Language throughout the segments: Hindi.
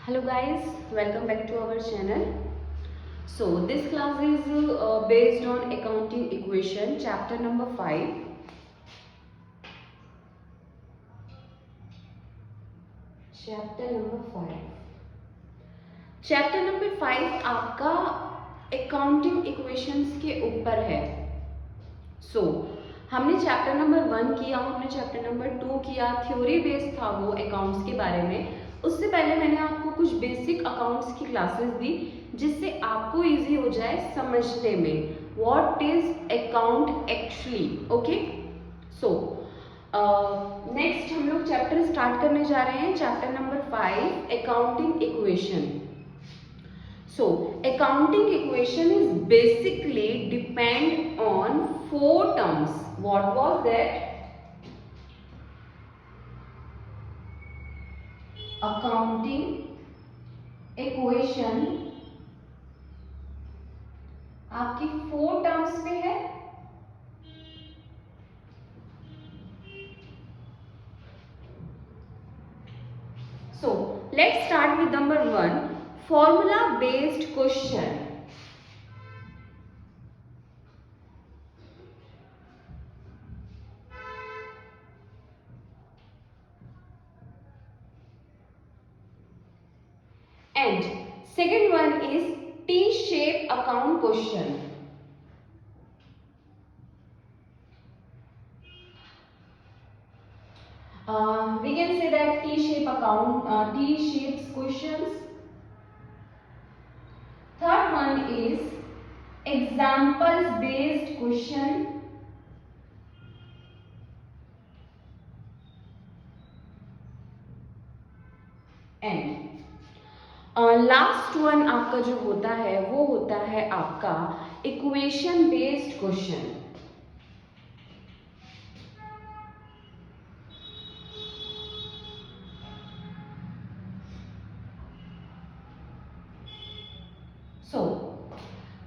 Hello guys, welcome back to our channel. So this class is based on accounting equation chapter number 5. Chapter number 5. Chapter number 5 आपका accounting equations के ऊपर है. So हमने चैप्टर नंबर 1 किया, हमने चैप्टर नंबर 2 किया, थ्योरी बेस्ड था वो अकाउंट्स के बारे में. उससे पहले मैंने आपको कुछ बेसिक अकाउंट्स की क्लासेस दी जिससे आपको इजी हो जाए समझने में what is account actually. Okay, so next हम लोग चैप्टर स्टार्ट करने जा रहे हैं. Chapter number 5 accounting equation. So accounting equation is basically depend on 4 terms. What was that? Accounting equation आपकी 4 टर्म्स पे है. So let's start with number 1. Formula based question. And second one is T-shape account question. We can say that T-shape account, T-shapes questions. Third one is examples based question. And last one आपका जो होता है वो होता है आपका equation based question. So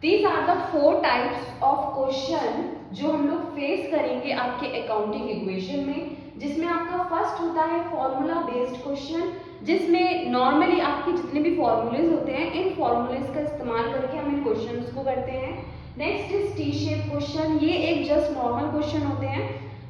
these are the 4 types of question जो हम लोग फेस करेंगे आपके अकाउंटिंग इक्वेशन में, जिसमें आपका फर्स्ट होता है फॉर्मूला बेस्ड क्वेश्चन, जिसमें नॉर्मली आपके जितने भी फॉर्मूलेज होते हैं इन फॉर्मूलेज का इस्तेमाल करके हम इन क्वेश्चंस को करते हैं. Next is T shape question, ये एक जस्ट नॉर्मल क्वेश्चन होते हैं.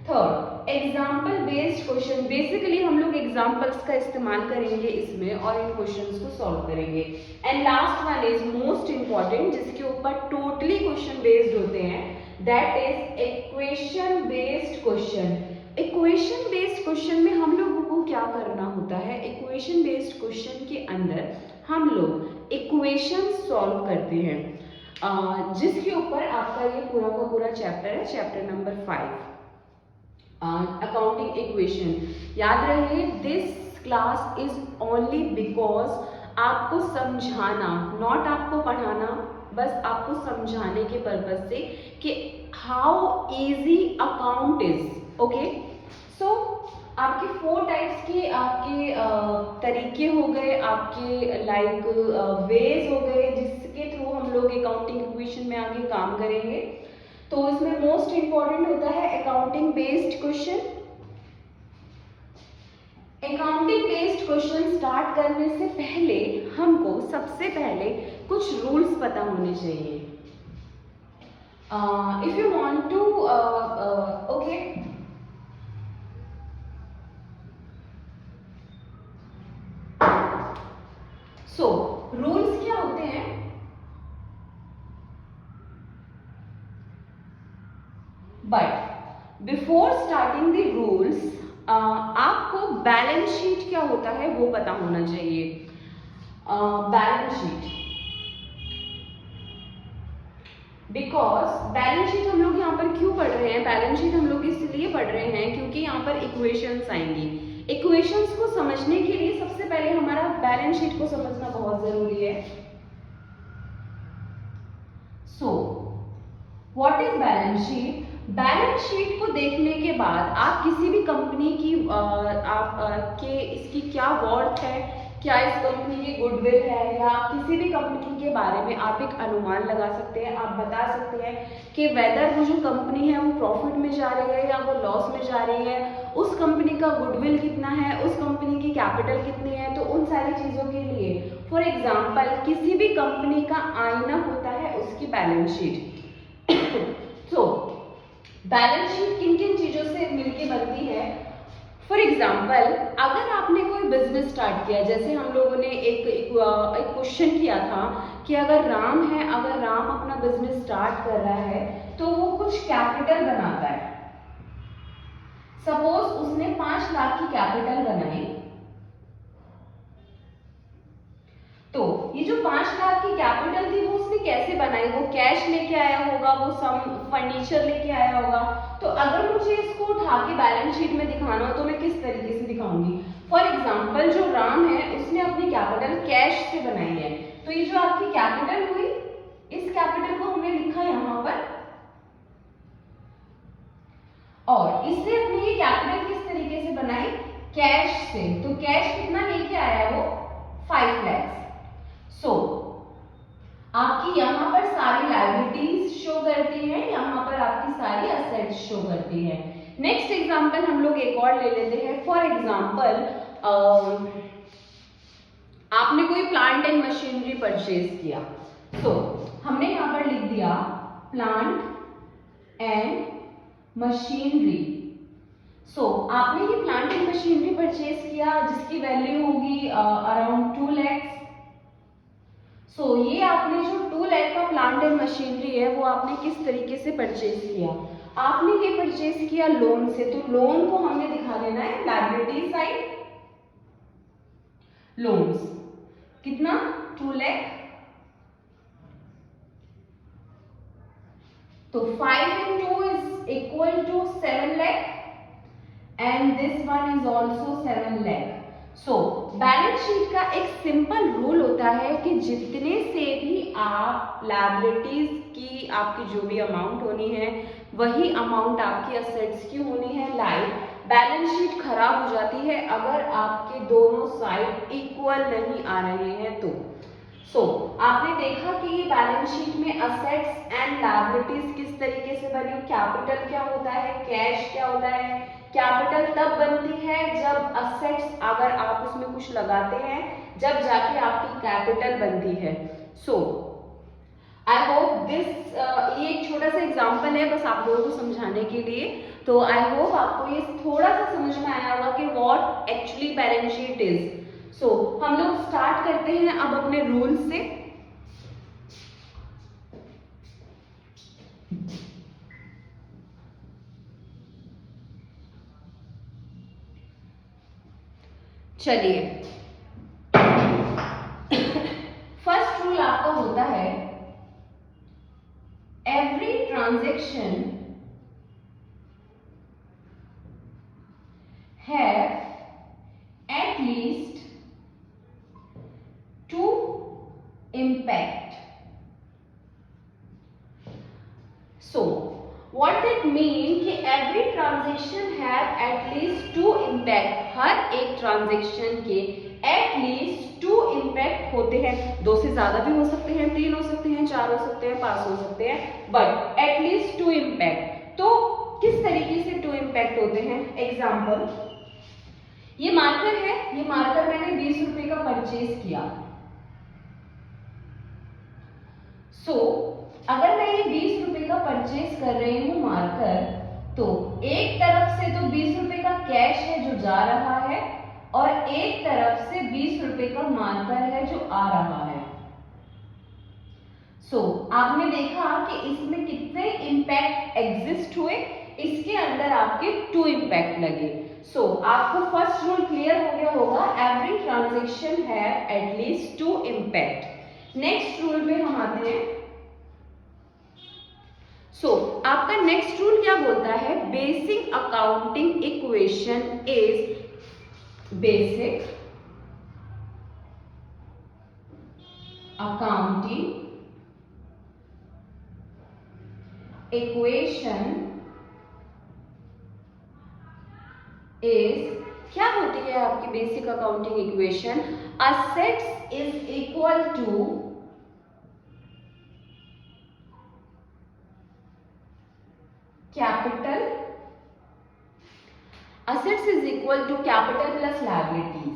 Third example based question, basically हम लोग एग्जाम्पल्स का इस्तेमाल करेंगे इसमें और इन क्वेश्चंस को सॉल्व करेंगे. And last one is most important, जिसके ऊपर टोटली क्वेश्चन बेस्ड होते हैं, that is equation based question. Equation based question में हम लोगों को क्या करना होता है, इक्वेशन बेस्ड क्वेश्चन के अंदर हम लोग इक्वेशन सॉल्व करते हैं, जिसके ऊपर आपका ये पूरा का पूरा चैप्टर है, चैप्टर नंबर 5 अकाउंटिंग इक्वेशन. याद रहे this class is only because आपको समझाना, नॉट आपको पढ़ाना, बस आपको समझाने के पर्पज से कि how easy account is. Okay, so आपके 4 टाइप्स के आपके तरीके हो गए, आपके लाइक वेज हो गए जिसके थ्रू हम लोग अकाउंटिंग इक्वेशन में आगे काम करेंगे. तो इसमें मोस्ट इंपॉर्टेंट होता है accounting based question. Accounting based question start करने से पहले हमको सबसे पहले कुछ रूल्स पता होने चाहिए. If you want to okay, so rules क्या होते हैं. But before starting the rules आपको बैलेंस शीट क्या होता है वो पता होना चाहिए. Balance sheet, because balance sheet हम लोग यहाँ पर क्यों पढ़ रहे हैं, बैलेंस शीट हम लोग इसलिए पढ़ रहे हैं क्योंकि यहाँ पर इक्वेशंस आएंगी. इक्वेशंस को समझने के लिए सबसे पहले हमारा बैलेंस शीट को समझना बहुत जरूरी है. So what is balance sheet. Balance sheet को देखने के बाद आप किसी भी कंपनी की के इसकी क्या वर्थ है, क्या इस कंपनी की गुडविल है, या किसी भी कंपनी के बारे में आप एक अनुमान लगा सकते हैं. आप बता सकते हैं कि वेदर वो जो कंपनी है वो प्रॉफिट में जा रही है या वो लॉस में जा रही है, उस कंपनी का गुडविल कितना है, उस कंपनी की कैपिटल कितनी है. तो उन सारी चीज़ों के लिए फॉर एग्जाम्पल किसी भी कंपनी का आईना होता है उसकी बैलेंस शीट। तो बैलेंस शीट किन किन चीजों से मिलके बनती है? फॉर एग्जाम्पल अगर आपने कोई बिजनेस स्टार्ट किया, जैसे हम लोगों ने एक क्वेश्चन किया था कि अगर राम है, अगर राम अपना बिजनेस स्टार्ट कर रहा है तो वो कुछ कैपिटल बनाता है। सपोज उसने 5 लाख की कैपिटल बनाई, तो ये जो 5 लाख की कैपिटल थी वो उसने कैसे बनाई? वो कैश लेके आया होगा, वो सम फर्नीचर लेके आया होगा। तो अगर मुझे इसको उठा के बैलेंस शीट में दिखाना हो तो मैं किस तरीके से दिखाऊंगी? फॉर एग्जाम्पल जो राम है उसने अपनी कैपिटल कैश से बनाई है, तो ये जो आपकी कैपिटल हुई, इस कैपिटल को हमने लिखा यहाँ पर, और इसने अपनी ये कैपिटल किस तरीके से बनाई? कैश से। तो कैश कितना लेके आया वो? 5 लाख। सो आपकी यहाँ पर सारी लायबिलिटीज शो करती हैं, यहाँ पर आपकी सारी असेट्स शो करती हैं। नेक्स्ट एग्जांपल हम लोग एक और ले लेते हैं। फॉर एग्जांपल आपने कोई प्लांट एंड मशीनरी परचेज किया, तो हमने यहाँ पर लिख दिया प्लांट एंड मशीनरी। सो आपने ये प्लांट एंड मशीनरी परचेज किया जिसकी वैल्यू होगी अराउंड 2 लाख। सो ये आपने जो 2 लाख का प्लांट एंड मशीनरी है वो आपने किस तरीके से परचेज किया? आपने ये परचेज किया लोन से, तो लोन को हमने दिखा देना है लायबिलिटी साइड, लोन्स कितना? 2 लाख। तो 5 into 2 is equal to 7 lakh and this one is also 7 lakh. So balance sheet का एक सिंपल रूल होता है कि जितने से भी आप लायबिलिटीज की आपकी जो भी अमाउंट होनी है वही अमाउंट आपकी असेट्स की होनी है। लाइक बैलेंस शीट खराब हो जाती है अगर आपके दोनों साइड इक्वल नहीं आ रहे हैं तो। सो आपने देखा कि ये बैलेंस शीट में असेट्स एंड लायबिलिटीज किस तरीके से बनी। कैपिटल क्या होता है, कैश क्या होता है। कैपिटल तब बनती है जब असेट्स अगर आप उसमें कुछ लगाते हैं, जब जाके आपकी कैपिटल बनती है। सो आई होप दिस, ये एक छोटा सा एग्जांपल है बस आप लोगों को समझाने के लिए। तो आई होप आपको ये थोड़ा सा समझ में आया होगा कि what actually balance sheet is. So हम लोग स्टार्ट करते हैं अब अपने रूल से। चलिए फर्स्ट रूल आपका होता है every transaction have at least 2 impact. So what that mean कि every transaction have at least 2 impact. हर एक ट्रांजेक्शन के at least 2 impact होते हैं। 2 से ज्यादा भी हो सकते हैं, 3 हो सकते हैं, 4 हो सकते हैं, 5 हो सकते हैं, but at least 2 impact। तो किस तरीके से 2 impact होते हैं? एग्जाम्पल, ये मार्कर है, ये मार्कर मैंने 20 रुपए का परचेज किया। सो अगर मैं ये 20 रुपए का परचेज कर रही हूँ मार्कर, तो एक तरफ से तो 20 रुपए का कैश है जो जा रहा है और एक तरफ से 20 रुपए का मार्कर है जो आ रहा है। सो आपने देखा कि इसमें कितने इंपैक्ट एग्जिस्ट हुए, इसके अंदर आपके 2 इंपैक्ट लगे। सो आपको फर्स्ट रूल क्लियर हो गया होगा, every transaction have at least 2 impact. Next rule पे हम आते हैं। सो आपका नेक्स्ट रूल क्या बोलता है? Basic accounting equation is basic accounting equation is, क्या होती है आपकी basic accounting equation? Assets is equal to capital, assets is equal to capital plus liabilities.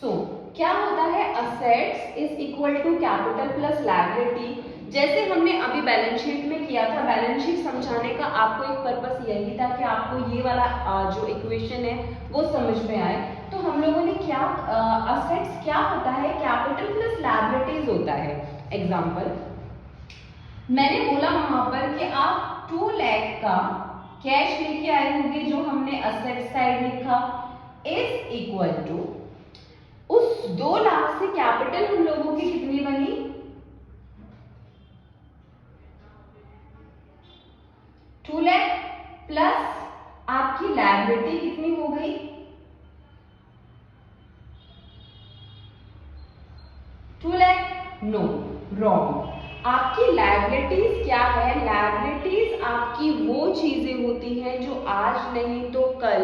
So क्या होता है, assets is equal to capital plus liability. जैसे हमने अभी बैलेंस शीट में किया था, बैलेंस शीट समझाने का आपको एक पर्पस यही था कि आपको ये वाला जो इक्वेशन है वो समझ में आए। तो हम लोगों ने क्या, असेट्स क्या होता है, कैपिटल प्लस लायबिलिटीज होता है। एग्जांपल मैंने बोला वहां पर कि आप 2 लाख का कैश लेके आए होंगे, जो हमने असेट साइड लिखा, इज इक्वल टू उस 2 लाख से कैपिटल हम लोगों की कितनी बनी, 2 लाख प्लस आपकी लायबिलिटी कितनी हो गई, 2 लाख। No, wrong. आपकी लायबिलिटीज क्या है, लायबिलिटीज आपकी वो चीजें होती हैं जो आज नहीं तो कल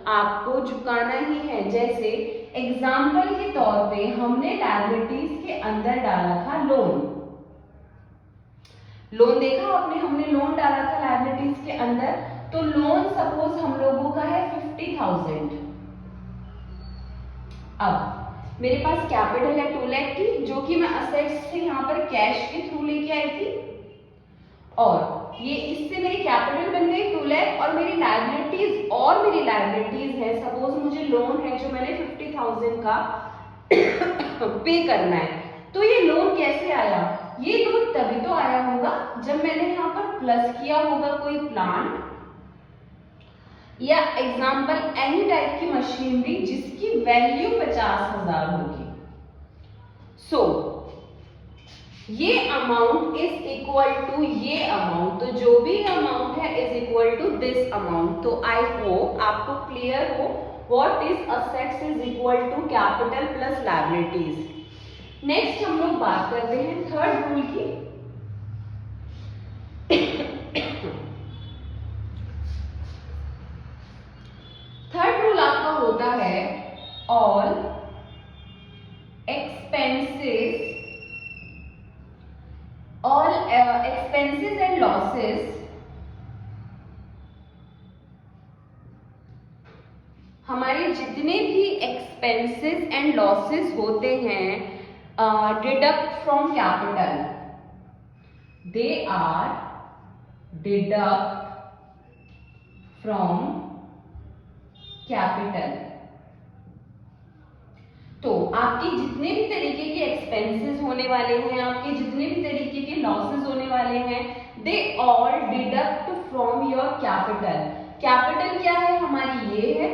आपको चुकाना ही है। जैसे एग्जाम्पल के तौर पे हमने लायबिलिटीज के अंदर डाला था लोन। लोन देखा आपने, हमने लोन डाला था लायबिलिटीज के अंदर। तो लोन सपोज हम लोगों का है 50,000। अब मेरे पास कैपिटल है 2 लाख की, जो कि मैं असेट्स से यहाँ पर कैश के थ्रू लेके आई थी, और ये इससे मेरी कैपिटल बन गई 2 लाख, और मेरी लायबिलिटीज है, सपोज मुझे लोन है जो मैंने 50,000 का पे करना है। तो ये लोन कैसे आया, ये लोन तभी तो आया होगा जब मैंने यहाँ पर प्लस किया होगा कोई प्लांट या एग्जाम्पल एनी टाइप की मशीनरी जिसकी वैल्यू 50,000 होगी। सो ये अमाउंट इज इक्वल टू ये अमाउंट, तो जो भी अमाउंट है is equal to this amount. तो आई होप आपको क्लियर हो what is assets is equal to capital plus liabilities. Next हम लोग बात करते हैं थर्ड रूल की। थर्ड रूल आपका होता है ऑल एक्सपेंसेस एंड लॉसेस हमारे जितने भी एक्सपेंसेस एंड लॉसेस होते हैं deduct from capital, they are deduct from capital. तो आपके जितने भी तरीके के एक्सपेंसेस होने वाले हैं, आपके जितने भी तरीके के लॉसेस होने वाले हैं, they all deduct from your capital. Capital क्या है हमारी, ये है,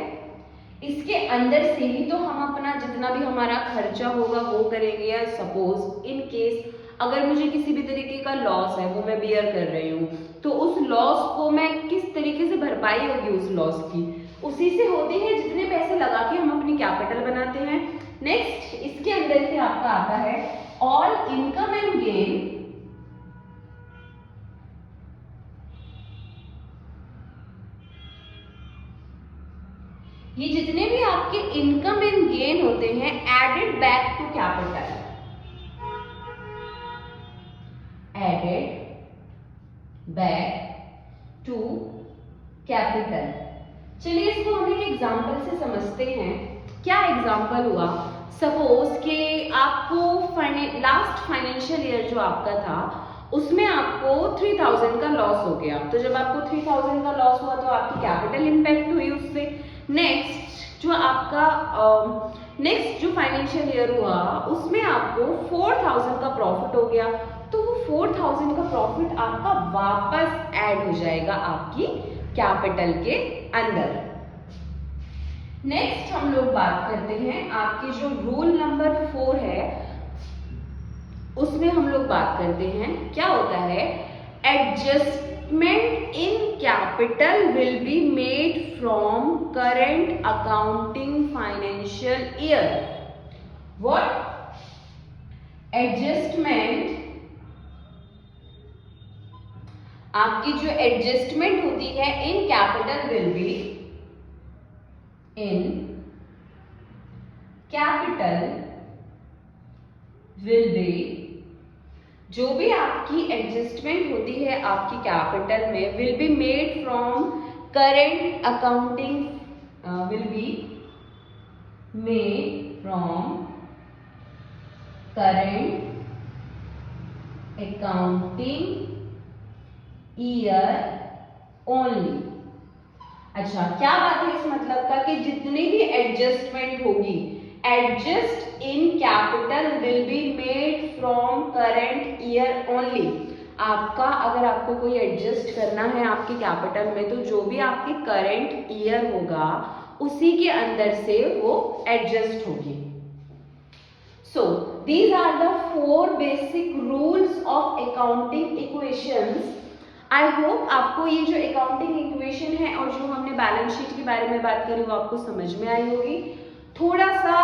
इसके अंदर से ही तो हम अपना जितना भी हमारा खर्चा होगा वो करेंगे। या सपोज इन केस अगर मुझे किसी भी तरीके का लॉस है वो मैं बियर कर रही हूँ, तो उस लॉस को मैं किस तरीके से भरपाई होगी उस लॉस की, उसी से होती है जितने पैसे लगा के हम अपनी कैपिटल बनाते हैं। नेक्स्ट इसके अंदर से आपका आता है ऑल इनकम एंड गेन, ये जितने भी आपके इनकम एंड गेन होते हैं added back to capital, added back to capital. चलिए इसको हम एक एग्जांपल से समझते हैं। क्या एग्जांपल हुआ, सपोज कि आपको लास्ट फाइनेंशियल ईयर जो आपका था उसमें आपको 3000 का लॉस हो गया। तो जब आपको 3000 का लॉस हुआ तो आपकी कैपिटल इंपैक्ट हुई उससे। नेक्स्ट जो फाइनेंशियल ईयर हुआ उसमें आपको 4000 का प्रॉफिट हो गया, तो वो 4000 का प्रॉफिट आपका वापस ऐड हो जाएगा आपकी कैपिटल के अंदर। नेक्स्ट हम लोग बात करते हैं आपके जो रूल नंबर 4 है उसमें हम लोग बात करते हैं क्या होता है, adjustment in capital will be made from current accounting financial year. What, adjustment, आपकी जो एडजस्टमेंट होती है in capital will be, in capital will be, जो भी आपकी एडजस्टमेंट होती है आपकी कैपिटल में, will be made from current accounting, will be made from current accounting year only. अच्छा, क्या बात है इस मतलब का कि जितनी भी एडजस्टमेंट होगी, adjust in capital will be made from current year only. आपका अगर आपको कोई एडजस्ट करना है आपके कैपिटल में, तो जो भी आपके करंट ईयर होगा उसी के अंदर से वो एडजस्ट होगी। So these are the 4 basic rules of accounting equations. I hope आपको ये जो अकाउंटिंग इक्वेशन है और जो हमने बैलेंस शीट के बारे में बात करी वो आपको समझ में आई होगी। थोड़ा सा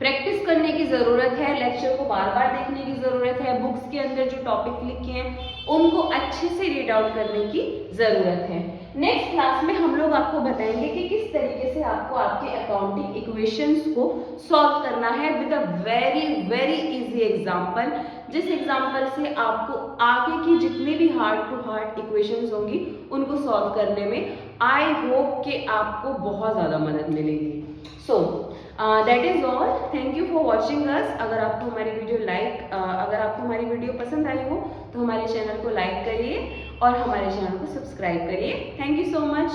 प्रैक्टिस करने की ज़रूरत है, लेक्चर को बार बार देखने की ज़रूरत है, बुक्स के अंदर जो टॉपिक लिखे हैं उनको अच्छे से रीड आउट करने की ज़रूरत है। नेक्स्ट क्लास में हम लोग आपको बताएंगे कि किस तरीके से आपको आपके अकाउंटिंग इक्वेशंस को सॉल्व करना है with a very very easy example, जिस एग्जांपल से आपको आगे की जितनी भी हार्ड टू हार्ड इक्वेशंस होंगी उनको सॉल्व करने में आई होप कि आपको बहुत ज़्यादा मदद मिलेगी। So that is all, thank you for watching us. अगर आपको हमारी वीडियो पसंद आई हो तो हमारे चैनल को लाइक करिए और हमारे चैनल को सब्सक्राइब करिए। Thank you so much.